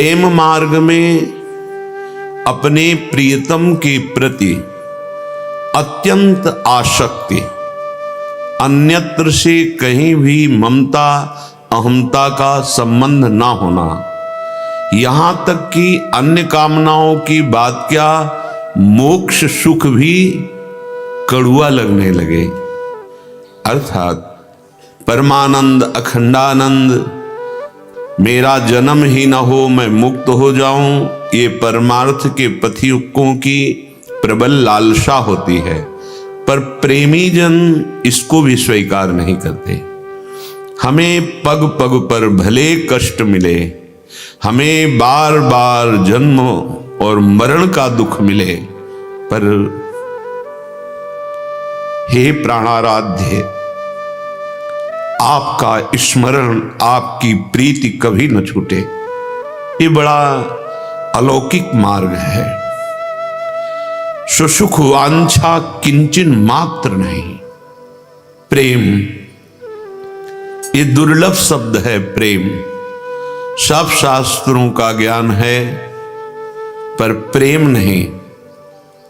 प्रेम मार्ग में अपने प्रियतम के प्रति अत्यंत आसक्ति, अन्यत्र से कहीं भी ममता अहमता का संबंध ना होना, यहां तक कि अन्य कामनाओं की बात क्या, मोक्ष सुख भी कड़ुआ लगने लगे। अर्थात परमानंद अखंडानंद, मेरा जन्म ही न हो, मैं मुक्त हो जाऊं, ये परमार्थ के पथियुक्कों की प्रबल लालसा होती है, पर प्रेमी जन इसको भी स्वीकार नहीं करते। हमें पग पग पर भले कष्ट मिले, हमें बार बार जन्म और मरण का दुख मिले, पर हे प्राणाराध्य, आपका स्मरण, आपकी प्रीति कभी न छूटे। ये बड़ा अलौकिक मार्ग है। सुसुख वांछा किंचन मात्र नहीं। प्रेम ये दुर्लभ शब्द है। प्रेम सब शास्त्रों का ज्ञान है, पर प्रेम नहीं।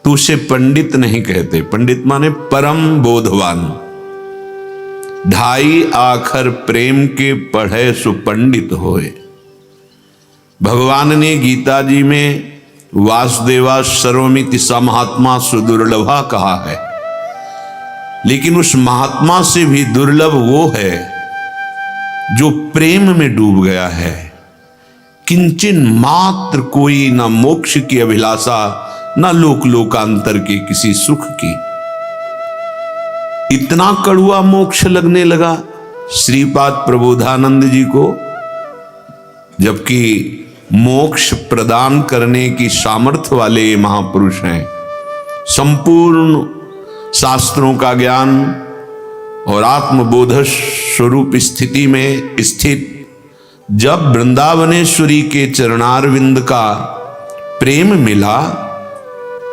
तो उसे पंडित नहीं कहते। पंडित माने परम बोधवान। ढाई आखर प्रेम के पढ़े सुपंडित होए। भगवान ने गीता जी में वासुदेवा सर्वमिति स महात्मा सुदुर्लभा कहा है, लेकिन उस महात्मा से भी दुर्लभ वो है जो प्रेम में डूब गया है। किंचन मात्र कोई ना मोक्ष की अभिलाषा, ना लोक लोकांतर के किसी सुख की। इतना कड़ुआ मोक्ष लगने लगा श्रीपाद प्रबोधानंद जी को, जबकि मोक्ष प्रदान करने की सामर्थ्य वाले महापुरुष हैं। संपूर्ण शास्त्रों का ज्ञान और आत्मबोध स्वरूप स्थिति में स्थित जब वृंदावनेश्वरी के चरणारविंद का प्रेम मिला,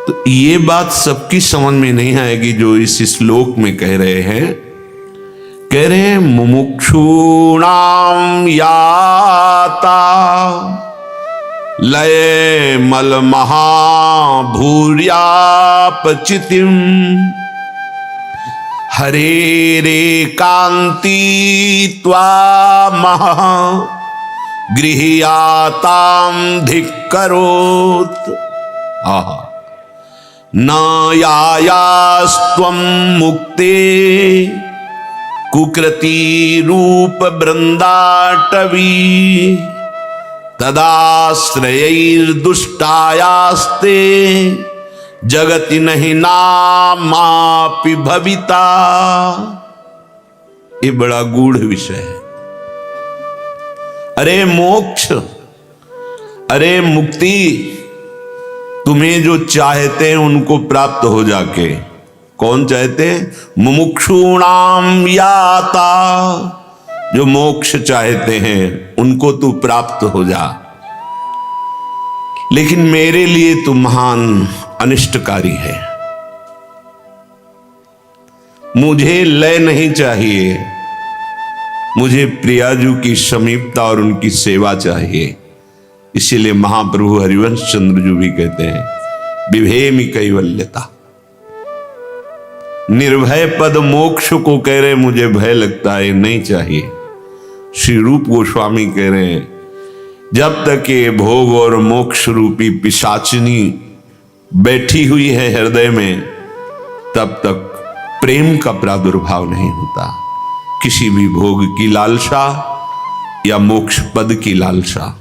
तो ये बात सबकी समझ में नहीं आएगी जो इस श्लोक में कह रहे हैं। कह रहे हैं मुमुक्षूणाम याता लय मल महाभूर्यापचितिम हरे रे कांति त्वामः गृह्याताम धिक्करोत्। आहा, न यायास्त्वं मुक्ते कुकृति रूप वृंदाटवी तदाश्रयैर्दुष्टायास्ते जगति नहीं नामापि भविता। ये बड़ा गूढ़ विषय है। अरे मोक्ष, अरे मुक्ति, तुम्हें जो चाहते हैं उनको प्राप्त हो जाके। कौन चाहते हैं? मुमुक्षूणाम याता, जो मोक्ष चाहते हैं उनको तू प्राप्त हो जा। लेकिन मेरे लिए तू महान अनिष्टकारी है। मुझे लय नहीं चाहिए, मुझे प्रियाजू की समीपता और उनकी सेवा चाहिए। इसीलिए महाप्रभु हरिवंश चंद्र जी भी कहते हैं विभेमि कैवल्यता। निर्भय पद मोक्ष को कह रहे मुझे भय लगता है, नहीं चाहिए। श्री रूप गोस्वामी कह रहे हैं जब तक ये भोग और मोक्ष रूपी पिशाचिनी बैठी हुई है हृदय में, तब तक प्रेम का प्रादुर्भाव नहीं होता। किसी भी भोग की लालसा या मोक्ष पद की लालसा।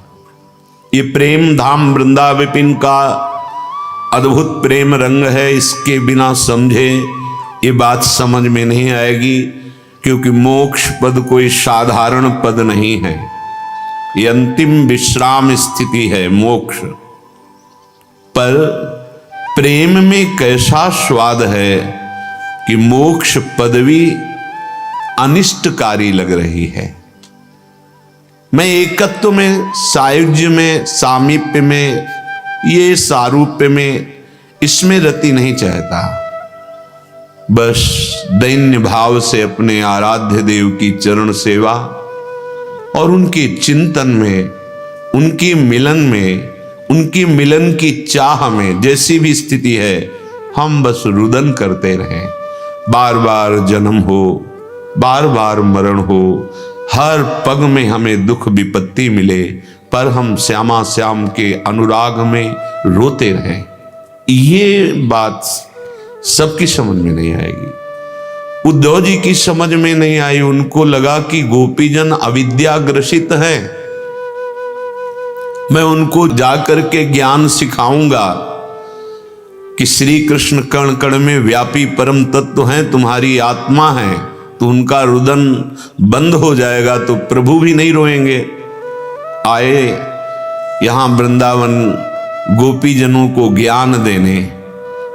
ये प्रेम धाम वृंदा विपिन का अद्भुत प्रेम रंग है। इसके बिना समझे ये बात समझ में नहीं आएगी, क्योंकि मोक्ष पद कोई साधारण पद नहीं है। ये अंतिम विश्राम स्थिति है मोक्ष। पर प्रेम में कैसा स्वाद है कि मोक्ष पदवी अनिष्टकारी लग रही है। मैं एकत्व में, सायुज्य में, सामीप्य में, ये सारूप्य में, इसमें रति नहीं चाहता। बस दैन्य भाव से अपने आराध्य देव की चरण सेवा और उनके चिंतन में उनकी मिलन में, उनकी मिलन की चाह में जैसी भी स्थिति है, हम बस रुदन करते रहें। बार बार जन्म हो, बार बार मरण हो, हर पग में हमें दुख विपत्ति मिले, पर हम श्यामा श्याम के अनुराग में रोते रहें। ये बात सबकी समझ में नहीं आएगी। उद्धव जी की समझ में नहीं आई। उनको लगा कि गोपीजन अविद्याग्रसित है, मैं उनको जाकर के ज्ञान सिखाऊंगा कि श्री कृष्ण कण कण में व्यापी परम तत्व हैं, तुम्हारी आत्मा है, तो उनका रुदन बंद हो जाएगा, तो प्रभु भी नहीं रोएंगे। आए यहां वृंदावन गोपीजनों को ज्ञान देने,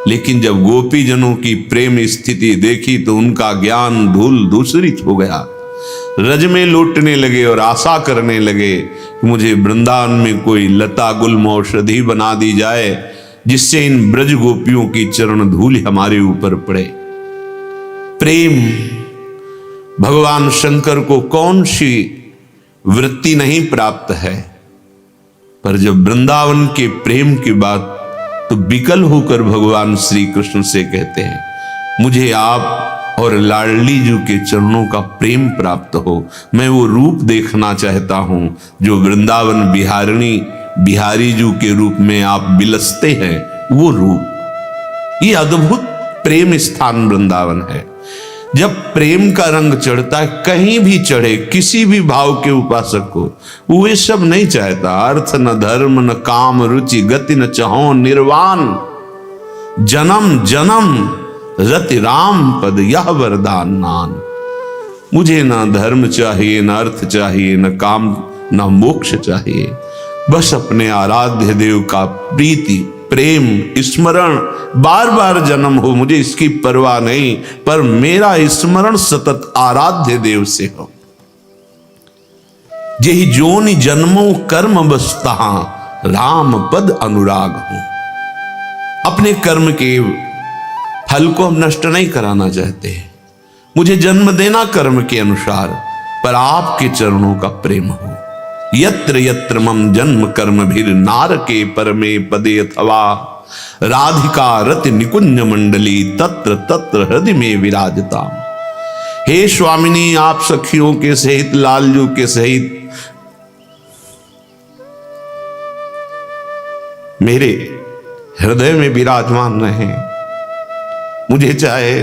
लेकिन जब गोपीजनों की प्रेम स्थिति देखी तो उनका ज्ञान धूल धूसरित हो गया। रज में लौटने लगे और आशा करने लगे कि मुझे वृंदावन में कोई लता गुल्म औषधि बना दी जाए, जिससे इन ब्रज गोपियों की चरण धूल हमारे ऊपर पड़े। प्रेम, भगवान शंकर को कौन सी वृत्ति नहीं प्राप्त है, पर जब वृंदावन के प्रेम की बात, तो विकल होकर भगवान श्री कृष्ण से कहते हैं, मुझे आप और लाडली जी के चरणों का प्रेम प्राप्त हो। मैं वो रूप देखना चाहता हूं जो वृंदावन बिहारी जी के रूप में आप बिलसते हैं, वो रूप। ये अद्भुत प्रेम स्थान वृंदावन है। जब प्रेम का रंग चढ़ता है, कहीं भी चढ़े, किसी भी भाव के उपासक को, वो ये सब नहीं चाहता। अर्थ न धर्म न काम रुचि गति न चाहो निर्वाण, जन्म जन्म रति राम पद यह वरदान नान। मुझे ना धर्म चाहिए, ना अर्थ चाहिए, न काम, ना मोक्ष चाहिए, बस अपने आराध्य देव का प्रीति प्रेम स्मरण, बार बार जन्म हो, मुझे इसकी परवाह नहीं, पर मेरा स्मरण सतत आराध्य देव से हो। यही जोनि जन्मों कर्म बसता राम पद अनुराग हूं। अपने कर्म के फल को हम नष्ट नहीं कराना चाहते, मुझे जन्म देना कर्म के अनुसार, पर आपके चरणों का प्रेम हो। यत्र यत्र मम जन्म कर्म भीर नारके परमे पदे अथवा राधिका रति निकुंज मंडली तत्र तत्र हृदय में विराजता। हे स्वामिनी, आप सखियों के सहित, लालजू के सहित मेरे हृदय में विराजमान रहे। मुझे चाहे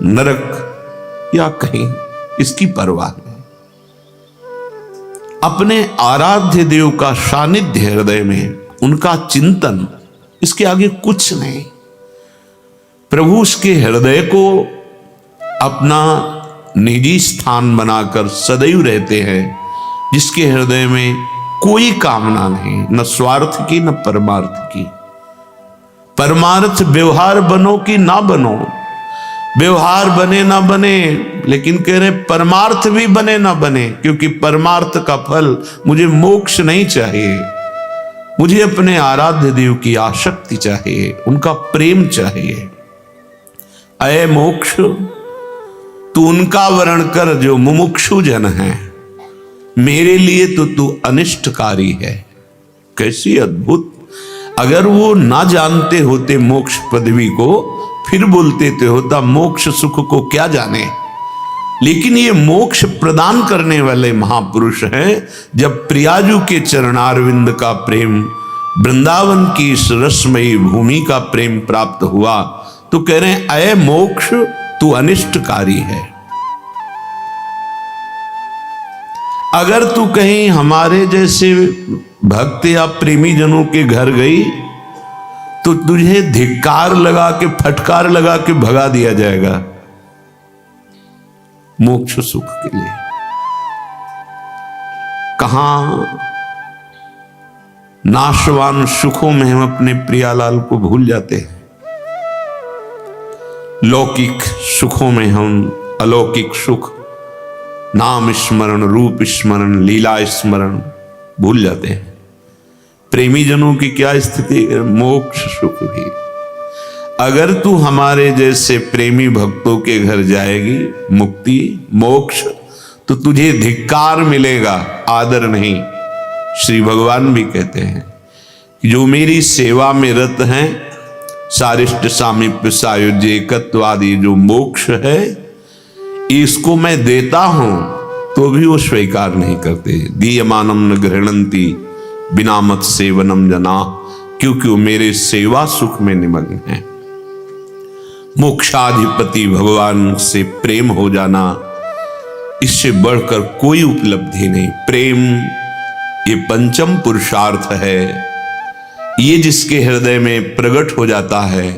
नरक या कहीं, इसकी परवाह नहीं। अपने आराध्य देव का सानिध्य हृदय में, उनका चिंतन, इसके आगे कुछ नहीं। प्रभु उसके हृदय को अपना निजी स्थान बनाकर सदैव रहते हैं, जिसके हृदय में कोई कामना नहीं, न स्वार्थ की न परमार्थ की। परमार्थ व्यवहार बनो कि ना बनो, व्यवहार बने ना बने, लेकिन कह रहे परमार्थ भी बने ना बने, क्योंकि परमार्थ का फल मुझे मोक्ष नहीं चाहिए, मुझे अपने आराध्य देव की आसक्ति चाहिए, उनका प्रेम चाहिए। अय मोक्ष, तू उनका वर्ण कर जो मुमुक्षु जन है, मेरे लिए तो तू अनिष्टकारी है। कैसी अद्भुत! अगर वो ना जानते होते मोक्ष पदवी को, फिर बोलते तो होता मोक्ष सुख को क्या जाने, लेकिन ये मोक्ष प्रदान करने वाले महापुरुष हैं। जब प्रियाजू के चरणारविंद का प्रेम, वृंदावन की इस रसमयी भूमि का प्रेम प्राप्त हुआ, तो कह रहे हैं अय मोक्ष, तू अनिष्टकारी है। अगर तू कहीं हमारे जैसे भक्त या प्रेमी जनों के घर गई, तो तुझे धिक्कार लगा के, फटकार लगा के भगा दिया जाएगा मोक्ष सुख के लिए। कहां नाशवान सुखों में हम अपने प्रियालाल को भूल जाते हैं, लौकिक सुखों में हम अलौकिक सुख, नाम स्मरण, रूप स्मरण, लीला स्मरण भूल जाते हैं। प्रेमी जनों की क्या स्थिति है? मोक्ष सुख भी। अगर तू हमारे जैसे प्रेमी भक्तों के घर जाएगी, मुक्ति मोक्ष, तो तुझे धिक्कार मिलेगा, आदर नहीं। श्री भगवान भी कहते हैं कि जो मेरी सेवा में रत हैं, सारिष्ट सामीप्य सायुज्यकत्व आदि जो मोक्ष है, इसको मैं देता हूं तो भी वो स्वीकार नहीं करते। दीयमानम न गृह्णन्ति बिना मत सेवनम जना, क्योंकि वो मेरे सेवा सुख में निमग्न है। मोक्षाधिपति भगवान से प्रेम हो जाना, इससे बढ़कर कोई उपलब्धि नहीं। प्रेम ये पंचम पुरुषार्थ है। ये जिसके हृदय में प्रकट हो जाता है,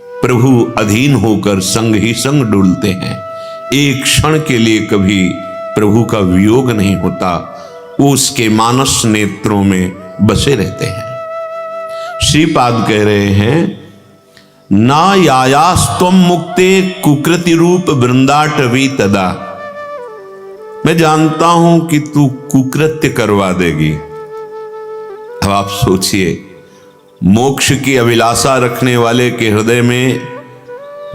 प्रभु अधीन होकर संग ही संग डुलते हैं। एक क्षण के लिए कभी प्रभु का वियोग नहीं होता, वो उसके मानस नेत्रों में बसे रहते हैं। श्रीपाद कह रहे हैं, ना यायास्तम मुक्ते कुकृति रूप वृंदाटवी तदा। मैं जानता हूं कि तू कुकृत्य करवा देगी। अब आप सोचिए, मोक्ष की अभिलाषा रखने वाले के हृदय में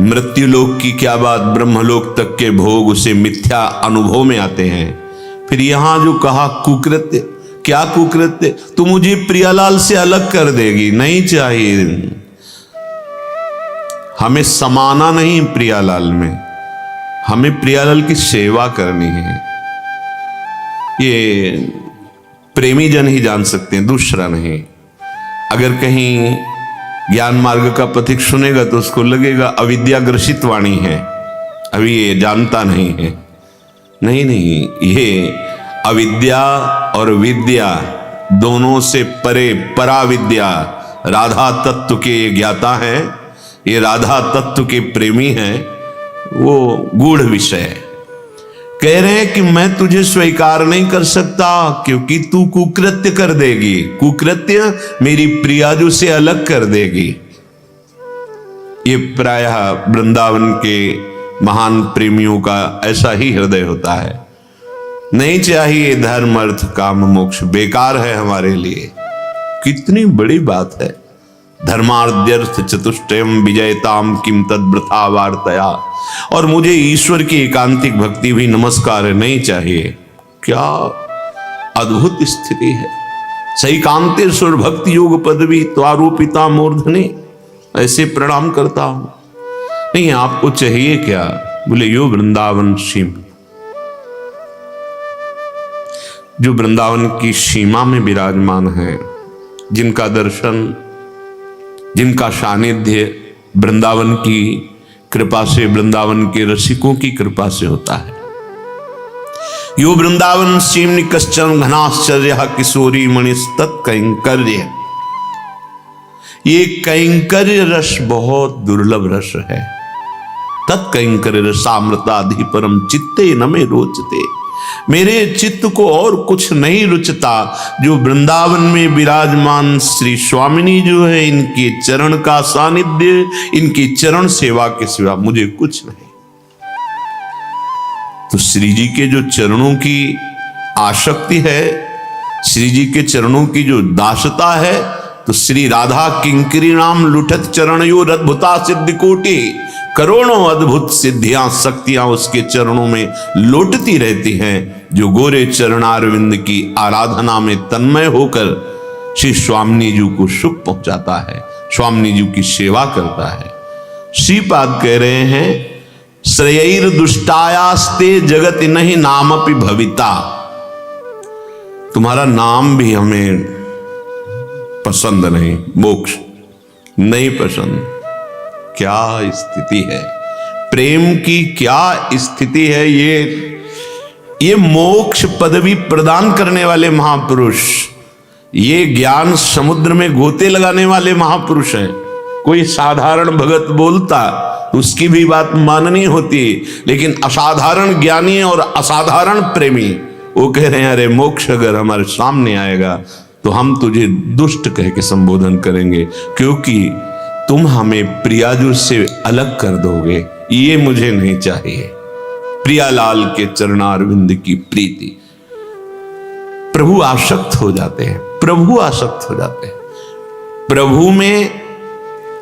मृत्युलोक की क्या बात, ब्रह्मलोक तक के भोग उसे मिथ्या अनुभव में आते हैं। फिर यहां जो कहा कुकृत्य, क्या कुकृत्य? तू मुझे प्रियालाल से अलग कर देगी, नहीं चाहिए। हमें समाना नहीं प्रियालाल में, हमें प्रियालाल की सेवा करनी है। ये प्रेमी जन ही जान सकते हैं, दूसरा नहीं। अगर कहीं ज्ञान मार्ग का पथिक सुनेगा तो उसको लगेगा अविद्याग्रसित वाणी है, अभी ये जानता नहीं है। नहीं नहीं, ये अविद्या और विद्या दोनों से परे पराविद्या राधा तत्व के ज्ञाता हैं, ये राधा तत्व के प्रेमी हैं, वो गूढ़ विषय है। कह रहे हैं कि मैं तुझे स्वीकार नहीं कर सकता क्योंकि तू कुकृत्य कर देगी। कुकृत्य मेरी प्रियाजू से अलग कर देगी। ये प्रायः वृंदावन के महान प्रेमियों का ऐसा ही हृदय होता है। नहीं चाहिए धर्म अर्थ काम मोक्ष, बेकार है हमारे लिए। कितनी बड़ी बात है। धर्माद्यर्थ चतुष्टयम विजयताम किम तद्व्रथा वार्तया। और मुझे ईश्वर की एकांतिक भक्ति भी नमस्कार है, नहीं चाहिए। क्या अद्भुत स्थिति है। सही कांतेश्वर भक्ति योग पदवी त्वारूपिता मूर्धनि, ऐसे प्रणाम करता हूं। नहीं, आपको चाहिए क्या? बोले यो वृंदावन सीमा, जो वृंदावन की सीमा में विराजमान है, जिनका दर्शन, जिनका सानिध्य वृंदावन की कृपा से, वृंदावन के रसिकों की कृपा से होता है। यो वृंदावन सीमनि कश्चन घनाश्चर्य किशोरी मणिस्तत् कैंकर्य। ये कैंकर्य रस बहुत दुर्लभ रस है। तत्कैंकर्य रसामृताधि परम चित्ते न में रोचते। मेरे चित्त को और कुछ नहीं रुचता जो वृंदावन में विराजमान श्री स्वामिनी जो है, इनके चरण का सानिध्य, इनकी चरण सेवा के सिवा मुझे कुछ नहीं। तो श्री जी के जो चरणों की आसक्ति है, श्री जी के चरणों की जो दासता है, तो श्री राधा किंकरी नाम लुठत चरणयो अद्भुता सिद्धि कोटि। करोड़ों अद्भुत सिद्धियां शक्तियां उसके चरणों में लौटती रहती हैं। जो गोरे चरणारविंद की आराधना में तन्मय होकर श्री स्वामिनी जी को सुख पहुंचाता है, स्वामिनी जी की सेवा करता है। श्रीपाद कह रहे हैं, श्रेयैर दुष्टायास्ते जगत नहीं नामपि भविता। तुम्हारा नाम भी हमें पसंद नहीं, मोक्ष नहीं पसंद। क्या स्थिति है, प्रेम की क्या स्थिति है। ये मोक्ष पदवी प्रदान करने वाले महापुरुष, ये ज्ञान समुद्र में गोते लगाने वाले महापुरुष हैं। कोई साधारण भगत बोलता उसकी भी बात माननी होती, लेकिन असाधारण ज्ञानी और असाधारण प्रेमी वो कह रहे हैं, अरे मोक्ष अगर हमारे सामने आएगा तो हम तुझे दुष्ट कह के संबोधन करेंगे, क्योंकि तुम हमें प्रियाजू से अलग कर दोगे, ये मुझे नहीं चाहिए। प्रियालाल के चरणारविंद की प्रीति। प्रभु आसक्त हो जाते हैं, प्रभु आसक्त हो जाते हैं। प्रभु में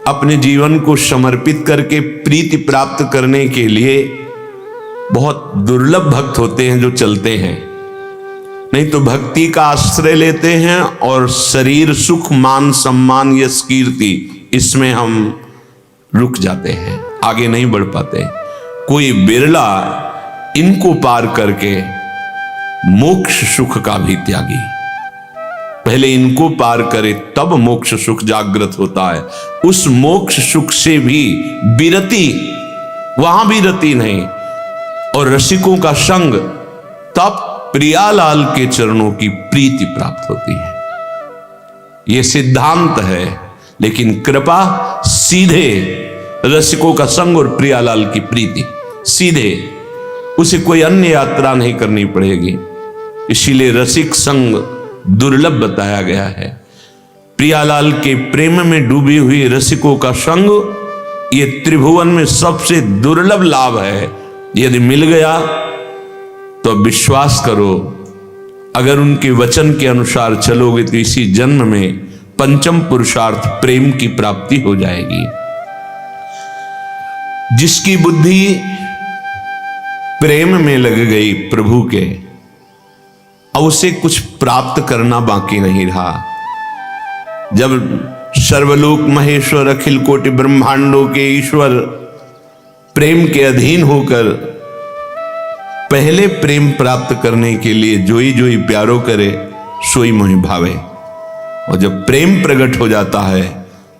अपने जीवन को समर्पित करके प्रीति प्राप्त करने के लिए बहुत दुर्लभ भक्त होते हैं जो चलते हैं। नहीं तो भक्ति का आश्रय लेते हैं और शरीर सुख, मान सम्मान, यश कीर्ति, इसमें हम रुक जाते हैं, आगे नहीं बढ़ पाते। कोई बिरला इनको पार करके मोक्ष सुख का भी त्यागी, पहले इनको पार करे तब मोक्ष सुख जागृत होता है। उस मोक्ष सुख से भी विरति, वहां भी रति नहीं, और रसिकों का संग, तब प्रियालाल के चरणों की प्रीति प्राप्त होती है। यह सिद्धांत है, लेकिन कृपा सीधे रसिकों का संग और प्रियालाल की प्रीति, सीधे, उसे कोई अन्य यात्रा नहीं करनी पड़ेगी। इसीलिए रसिक संग दुर्लभ बताया गया है। प्रियालाल के प्रेम में डूबी हुई रसिकों का संग ये त्रिभुवन में सबसे दुर्लभ लाभ है। यदि मिल गया तो विश्वास करो, अगर उनके वचन के अनुसार चलोगे तो इसी जन्म में पंचम पुरुषार्थ प्रेम की प्राप्ति हो जाएगी। जिसकी बुद्धि प्रेम में लग गई प्रभु के, अब उसे कुछ प्राप्त करना बाकी नहीं रहा। जब सर्वलोक महेश्वर, अखिल कोटि ब्रह्मांडों के ईश्वर प्रेम के अधीन होकर पहले प्रेम प्राप्त करने के लिए जोई जोई प्यारो करे सोई मोहि भावे, और जब प्रेम प्रकट हो जाता है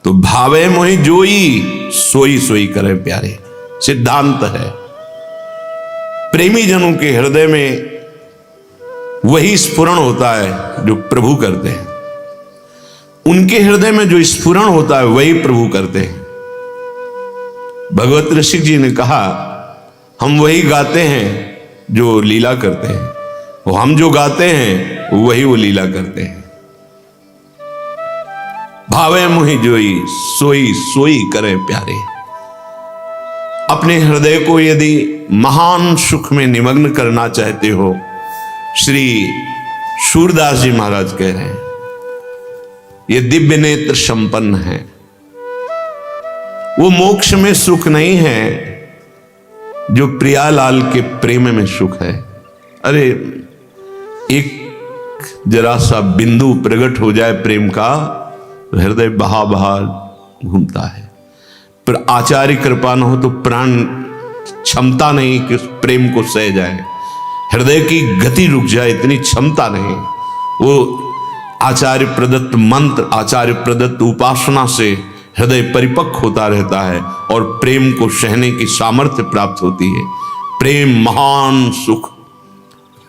तो भावे मोहि जोई, सोई सोई करे प्यारे। सिद्धांत है। प्रेमी जनों के हृदय में वही स्फुरण होता है जो प्रभु करते हैं, उनके हृदय में जो स्फुरण होता है वही प्रभु करते हैं। भगवत ऋषि जी ने कहा, हम वही गाते हैं जो लीला करते हैं, और हम जो गाते हैं वही वो लीला करते हैं। भावे मुहि जोई, सोई सोई करे प्यारे। अपने हृदय को यदि महान सुख में निमग्न करना चाहते हो, श्री सूरदास जी महाराज कह रहे हैं, ये दिव्य नेत्र संपन्न है। वो मोक्ष में सुख नहीं है जो प्रियालाल के प्रेम में सुख है। अरे एक जरा सा बिंदु प्रकट हो जाए प्रेम का, हृदय बहा बहा घूमता है। पर आचार्य कृपा न हो तो प्राण क्षमता नहीं कि उस प्रेम को सह जाए, हृदय की गति रुक जाए, इतनी क्षमता नहीं। वो आचार्य प्रदत्त मंत्र, आचार्य प्रदत्त उपासना से हृदय परिपक्व होता रहता है और प्रेम को सहने की सामर्थ्य प्राप्त होती है। प्रेम महान सुख,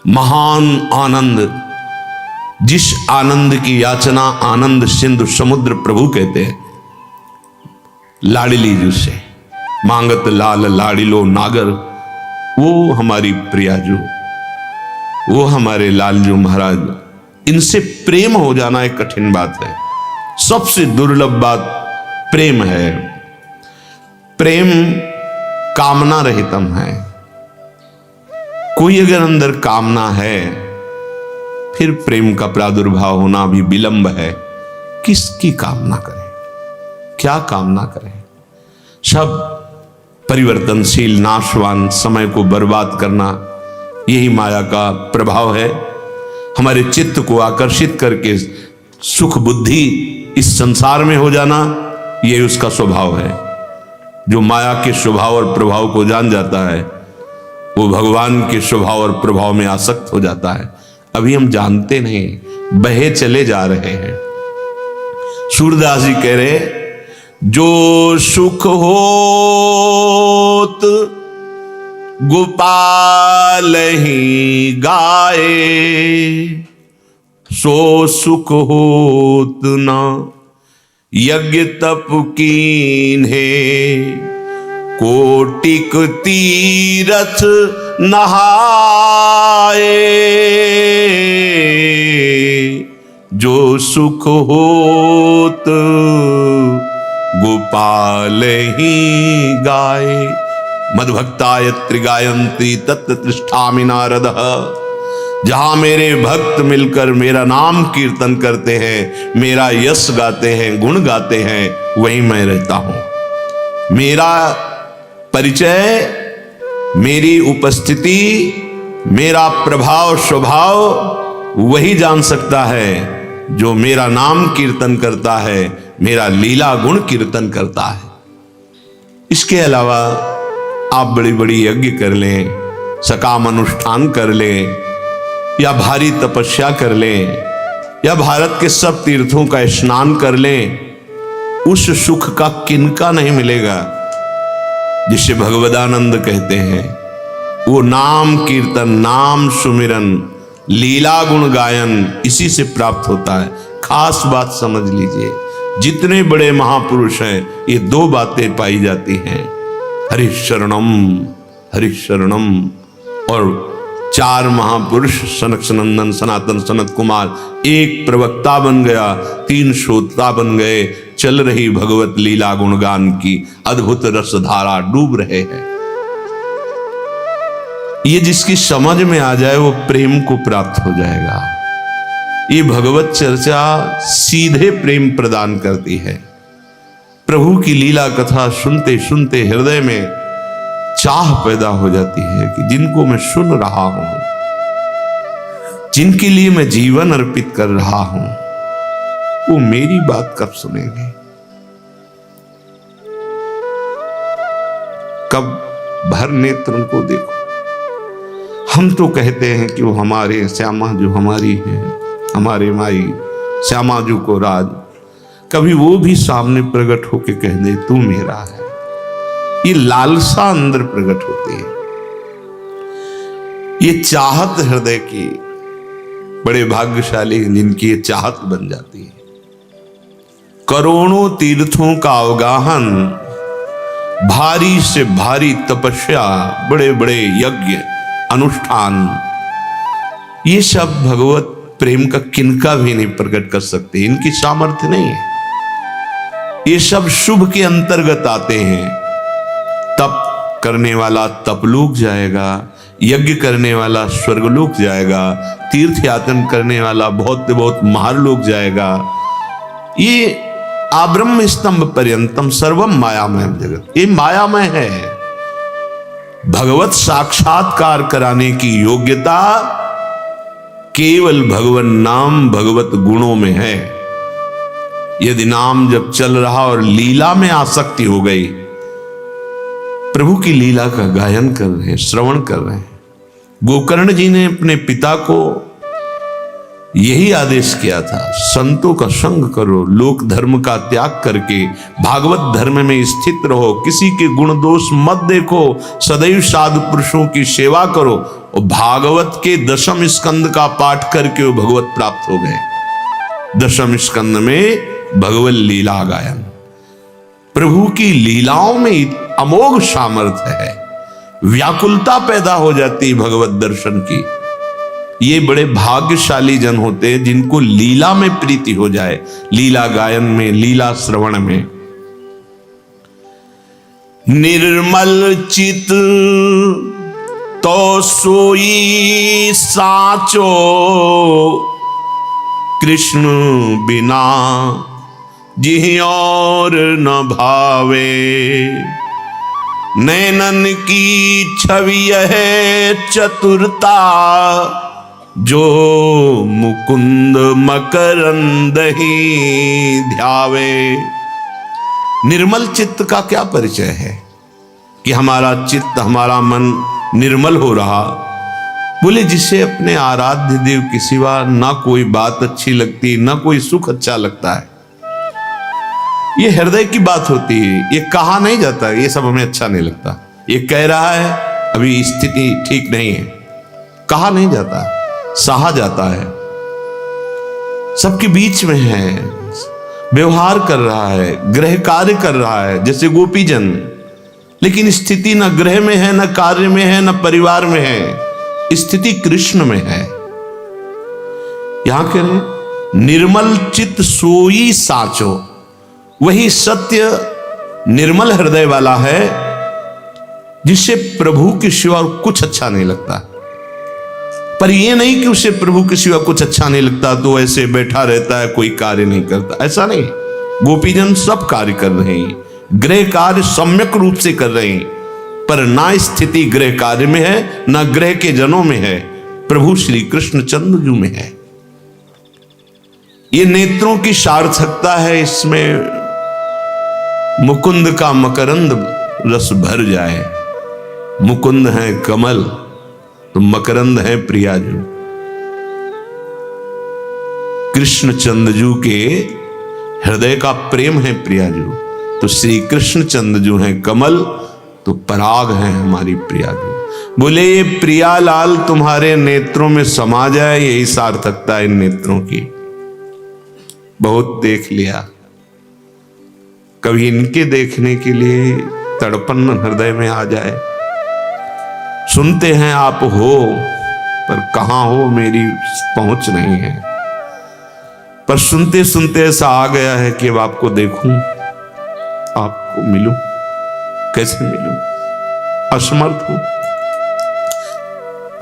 महान आनंद, जिस आनंद की याचना आनंद सिंधु समुद्र प्रभु कहते हैं। लाडिली जिससे मांगत लाल लाडिलो नागर, वो हमारी प्रियाजू, वो हमारे लालजू महाराज, इनसे प्रेम हो जाना एक कठिन बात है। सबसे दुर्लभ बात प्रेम है। प्रेम कामना रहितम है। कोई अगर अंदर कामना है, फिर प्रेम का प्रादुर्भाव होना भी विलंब है। किसकी कामना करें, क्या कामना करें? सब परिवर्तनशील, नाशवान, समय को बर्बाद करना, यही माया का प्रभाव है। हमारे चित्त को आकर्षित करके सुख बुद्धि इस संसार में हो जाना, यही उसका स्वभाव है। जो माया के स्वभाव और प्रभाव को जान जाता है, वो भगवान के स्वभाव और प्रभाव में आसक्त हो जाता है। अभी हम जानते नहीं, बहे चले जा रहे हैं। सूरदास जी कह रहे, जो सुख होत गोपाल ही गाए, सो सुख होत न यज्ञ तप कीन्हे, कोटिक तीरथ नहाए, जो सुख होत गोपाल ही गाए। मद्भक्ताय त्रिगायन्ति तत्र तिष्ठामि नारदः। जहां मेरे भक्त मिलकर मेरा नाम कीर्तन करते हैं, मेरा यश गाते हैं, गुण गाते हैं, वहीं मैं रहता हूं। मेरा परिचय, मेरी उपस्थिति, मेरा प्रभाव स्वभाव वही जान सकता है जो मेरा नाम कीर्तन करता है, मेरा लीला गुण कीर्तन करता है। इसके अलावा आप बड़ी बड़ी यज्ञ कर लें, सकाम अनुष्ठान कर लें, या भारी तपस्या कर लें, या भारत के सब तीर्थों का स्नान कर लें, उस सुख का किनका नहीं मिलेगा जिसे भगवदानंद कहते हैं। वो नाम कीर्तन, नाम सुमिरन, लीला गुण गायन, इसी से प्राप्त होता है। खास बात समझ लीजिए, जितने बड़े महापुरुष हैं ये दो बातें पाई जाती हैं, हरिशरणम हरिशरणम। और चार महापुरुष सनक सनंदन सनातन सनत कुमार, एक प्रवक्ता बन गया, 3 श्रोता बन गए, चल रही भगवत लीला गुणगान की अद्भुत रसधारा डूब रहे हैं। ये जिसकी समझ में आ जाए वो प्रेम को प्राप्त हो जाएगा। ये भगवत चर्चा सीधे प्रेम प्रदान करती है। प्रभु की लीला कथा सुनते सुनते हृदय में चाह पैदा हो जाती है कि जिनको मैं सुन रहा हूं, जिनके लिए मैं जीवन अर्पित कर रहा हूं, वो मेरी बात कब सुनेंगे, कब भर नेत्र उनको देखो। हम तो कहते हैं कि वो हमारे श्यामा जो हमारी है, हमारे माई श्यामा जू को राज, कभी वो भी सामने प्रकट होके कह दे तू मेरा है। ये लालसा अंदर प्रकट होती है, ये चाहत हृदय की, बड़े भाग्यशाली जिनकी ये चाहत बन जाती है। करोड़ों तीर्थों का अवगाहन, भारी से भारी तपस्या, बड़े बड़े यज्ञ अनुष्ठान, ये सब भगवत प्रेम का किनका भी नहीं प्रकट कर सकते, इनकी सामर्थ्य नहीं है। ये सब शुभ के अंतर्गत आते हैं। तप करने वाला तपलोक जाएगा, यज्ञ करने वाला स्वर्गलोक जाएगा, तीर्थ यातन करने वाला बहुत बहुत महारलोक जाएगा। ये आब्रह्म स्तंभ पर्यंतम सर्वम मायामय जगत, ये मायामय है। भगवत साक्षात्कार कराने की योग्यता केवल भगवन नाम भगवत गुणों में है। यदि नाम जब चल रहा और लीला में आसक्ति हो गई, प्रभु की लीला का गायन कर रहे हैं, श्रवण कर रहे हैं। गोकर्ण जी ने अपने पिता को यही आदेश किया था, संतों का संग करो, लोक धर्म का त्याग करके भागवत धर्म में स्थित रहो, किसी के गुण दोष मत देखो, सदैव साधु पुरुषों की सेवा करो। और भागवत के 10वें स्कंद का पाठ करके वो भगवत प्राप्त हो गए। 10वें स्कंद में भगवत लीला गायन, प्रभु की लीलाओं में अमोघ सामर्थ्य है, व्याकुलता पैदा हो जाती है भगवत दर्शन की। ये बड़े भाग्यशाली जन होते हैं जिनको लीला में प्रीति हो जाए, लीला गायन में, लीला श्रवण में। निर्मल चित तो सोई साचो, कृष्ण बिना जिहि और न भावे। नैनन की छवि है चतुरता, जो मुकुंद मकरंद ही ध्यावे। निर्मल चित्त का क्या परिचय है कि हमारा चित्त, हमारा मन निर्मल हो रहा। बोले जिसे अपने आराध्य देव के सिवा ना कोई बात अच्छी लगती, ना कोई सुख अच्छा लगता है। ये हृदय की बात होती है, ये कहा नहीं जाता ये सब हमें अच्छा नहीं लगता। ये कह रहा है अभी स्थिति ठीक नहीं है, कहा नहीं जाता, सहा जाता है। सबके बीच में है, व्यवहार कर रहा है, गृह कार्य कर रहा है जैसे गोपीजन, लेकिन स्थिति न गृह में है, न कार्य में है, न परिवार में है, स्थिति कृष्ण में है। यहां कह रहे निर्मल चित्त सोई साचो, वही सत्य निर्मल हृदय वाला है जिससे प्रभु के सिवा कुछ अच्छा नहीं लगता। पर यह नहीं कि उसे प्रभु के सिवा कुछ अच्छा नहीं लगता तो ऐसे बैठा रहता है, कोई कार्य नहीं करता, ऐसा नहीं। गोपीजन सब कार्य कर रहे हैं, गृह कार्य सम्यक रूप से कर रहे हैं, पर ना स्थिति गृह कार्य में है, ना गृह के जनों में है, प्रभु श्री कृष्ण चंद्रजू में है। ये नेत्रों की सार्थकता है, इसमें मुकुंद का मकरंद रस भर जाए। मुकुंद है कमल तो मकरंद है प्रियाजू। कृष्ण चंद्रजू के हृदय का प्रेम है प्रियाजू, तो श्री कृष्ण चंद्रजू है कमल, तो पराग है हमारी प्रियाजू। बोले ये प्रियालाल तुम्हारे नेत्रों में समा जाए, यही सार्थकता इन नेत्रों की। बहुत देख लिया, कभी इनके देखने के लिए तड़पन हृदय में आ जाए। सुनते हैं आप हो, पर कहां हो मेरी पहुंच नहीं है। पर सुनते सुनते ऐसा आ गया है कि अब आपको देखूं, आपको मिलूं, कैसे मिलूं, असमर्थ हूं।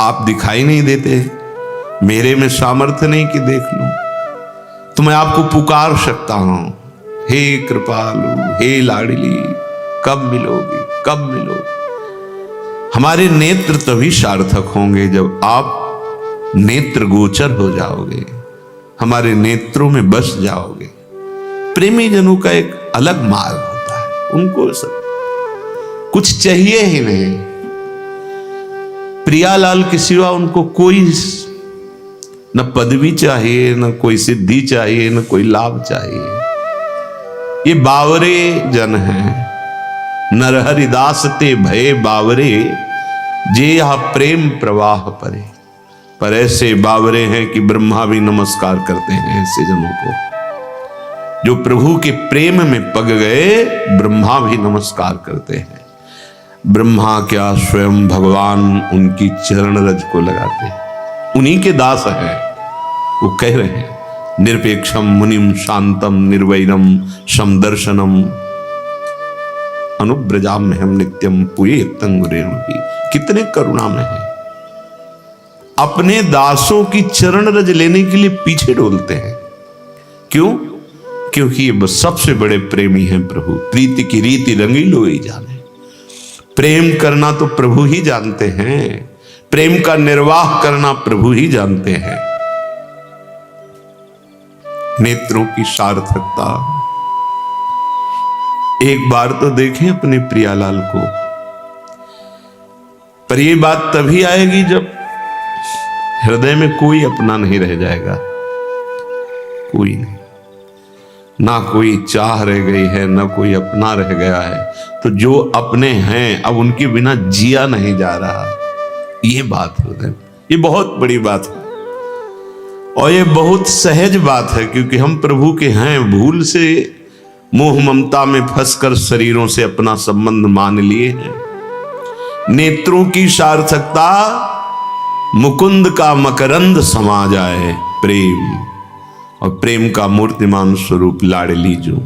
आप दिखाई नहीं देते, मेरे में सामर्थ्य नहीं कि देख लूं, तो मैं आपको पुकार सकता हूं, हे कृपालु, हे लाडली, कब मिलोगी, कब मिलोगी। हमारे नेत्र तभी सार्थक होंगे जब आप नेत्र गोचर हो जाओगे, हमारे नेत्रों में बस जाओगे। प्रेमी जनों का एक अलग मार्ग होता है, उनको सब कुछ चाहिए ही नहीं। प्रियालाल के सिवा उनको कोई न पदवी चाहिए, न कोई सिद्धि चाहिए, न कोई लाभ चाहिए। ये बावरे जन हैं। नरहरिदास ते भये बावरे, जे यह प्रेम प्रवाह परे। पर ऐसे बावरे हैं कि ब्रह्मा भी नमस्कार करते हैं ऐसे जनों को। जो प्रभु के प्रेम में पग गए, ब्रह्मा भी नमस्कार करते हैं। ब्रह्मा क्या, स्वयं भगवान उनकी चरण रज को लगाते हैं। उन्हीं के दास हैं। वो कह रहे हैं, निरपेक्षम मुनिम शांतम निर्वैरम समदर्शनम अनुब्रजाम हम नित्यम पुए तंगुरेणुहि। कितने करुणा में है, अपने दासों की चरण रज लेने के लिए पीछे डोलते हैं। क्यों? क्योंकि ये बस सबसे बड़े प्रेमी हैं प्रभु। प्रीति की रीति रंगीलो ही जाने। प्रेम करना तो प्रभु ही जानते हैं, प्रेम का निर्वाह करना प्रभु ही जानते हैं। नेत्रों की सार्थकता। एक बार तो देखें अपने प्रियालाल को। पर यह बात तभी आएगी जब हृदय में कोई अपना नहीं रह जाएगा। कोई नहीं, ना कोई चाह रह गई है, ना कोई अपना रह गया है। तो जो अपने हैं अब उनके बिना जिया नहीं जा रहा। ये बात हृदय, ये बहुत बड़ी बात है और ये बहुत सहज बात है, क्योंकि हम प्रभु के हैं। भूल से मोह ममता में फंसकर शरीरों से अपना संबंध मान लिए हैं। नेत्रों की सार्थकता, मुकुंद का मकरंद समा जाए प्रेम, और प्रेम का मूर्तिमान स्वरूप लाडली जो।